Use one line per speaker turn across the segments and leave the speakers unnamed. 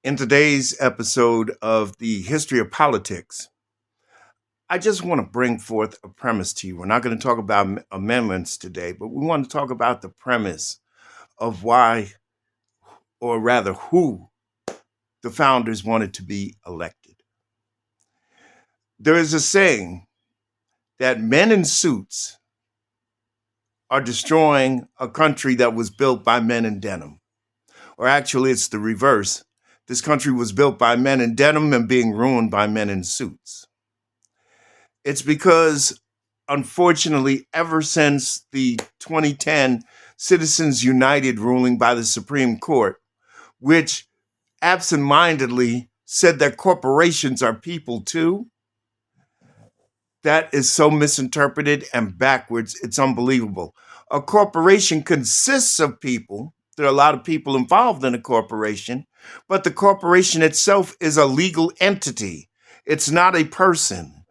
In today's episode of the History of Politics, I just want to bring forth a premise to you. We're not going to talk about amendments today, but we want to talk about the premise of why, or rather, who the founders wanted to be elected. There is a saying that men in suits are destroying a country that was built by men in denim. Or actually, it's the reverse. This country was built by men in denim and being ruined by men in suits. It's because, unfortunately, ever since the 2010 Citizens United ruling by the Supreme Court, which absentmindedly said that corporations are people too, that is so misinterpreted and backwards, it's unbelievable. A corporation consists of people. There are a lot of people involved in a corporation, but the corporation itself is a legal entity. It's not a person.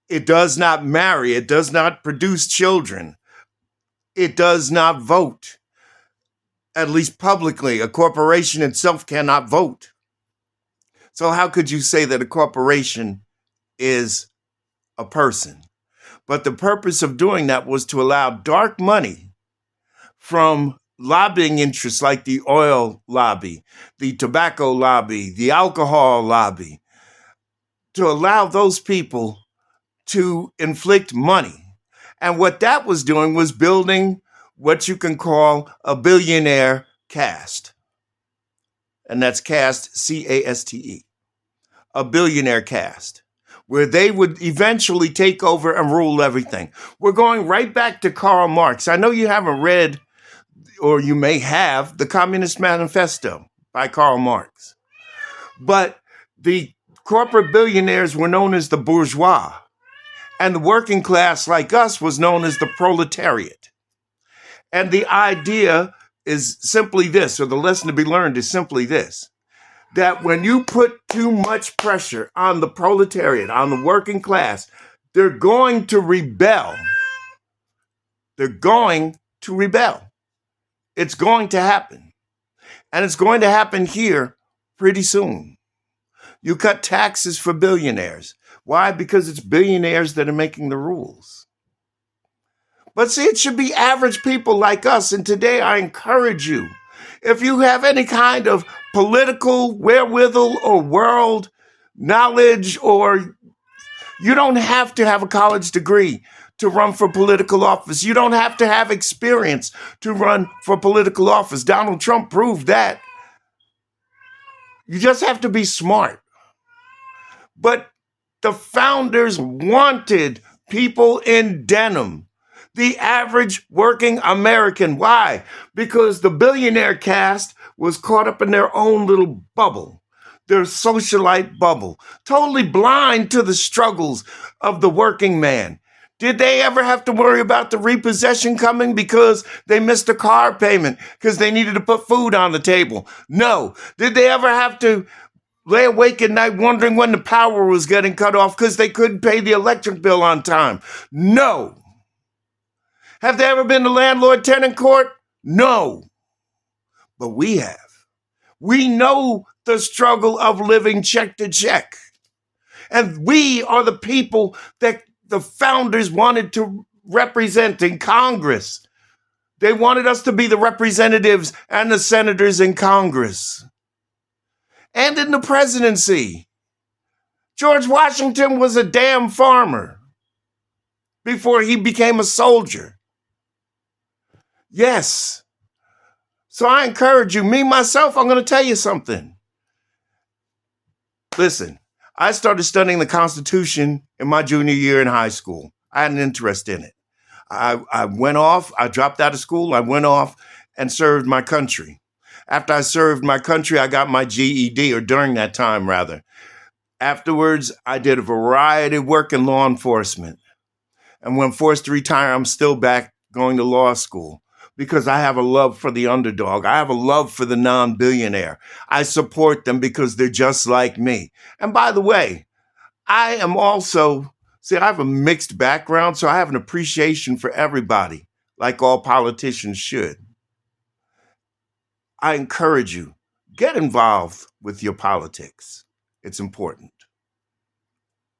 It does not marry. It does not produce children. It does not vote. At least publicly, a corporation itself cannot vote. So how could you say that a corporation is a person? But the purpose of doing that was to allow dark money from lobbying interests like the oil lobby, the tobacco lobby, the alcohol lobby, to allow those people to inflict money. And what that was doing was building what you can call a billionaire caste. And that's caste, C-A-S-T-E, a billionaire caste, where they would eventually take over and rule everything. We're going right back to Karl Marx. I know you haven't read, or you may have, the Communist Manifesto by Karl Marx. But the corporate billionaires were known as the bourgeois. And the working class, like us, was known as the proletariat. And the idea is simply this, or the lesson to be learned is simply this, that when you put too much pressure on the proletariat, on the working class, they're going to rebel. They're going to rebel. It's going to happen. And it's going to happen here pretty soon. You cut taxes for billionaires. Why? Because it's billionaires that are making the rules. But see, it should be average people like us. And today I encourage you, if you have any kind of political wherewithal or world knowledge, or you don't have to have a college degree to run for political office. You don't have to have experience to run for political office. Donald Trump proved that. You just have to be smart. But the founders wanted people in denim, the average working American. Why? Because the billionaire caste was caught up in their own little bubble, their socialite bubble, totally blind to the struggles of the working man. Did they ever have to worry about the repossession coming because they missed a car payment because they needed to put food on the table? No. Did they ever have to lay awake at night wondering when the power was getting cut off because they couldn't pay the electric bill on time? No. Have they ever been to landlord-tenant court? No. But we have. We know the struggle of living check to check. And we are the people that the founders wanted to represent in Congress. They wanted us to be the representatives and the senators in Congress. And in the presidency. George Washington was a damn farmer before he became a soldier. Yes. So I encourage you, me, myself, I'm going to tell you something. Listen, I started studying the Constitution in my junior year in high school. I had an interest in it. I went off, I dropped out of school, I went off and served my country. After I served my country, I got my GED, or during that time, rather. Afterwards, I did a variety of work in law enforcement. And when forced to retire, I'm still back going to law school because I have a love for the underdog. I have a love for the non-billionaire. I support them because they're just like me. And by the way, I am also, I have a mixed background, so I have an appreciation for everybody, like all politicians should. I encourage you, Get involved with your politics. It's important.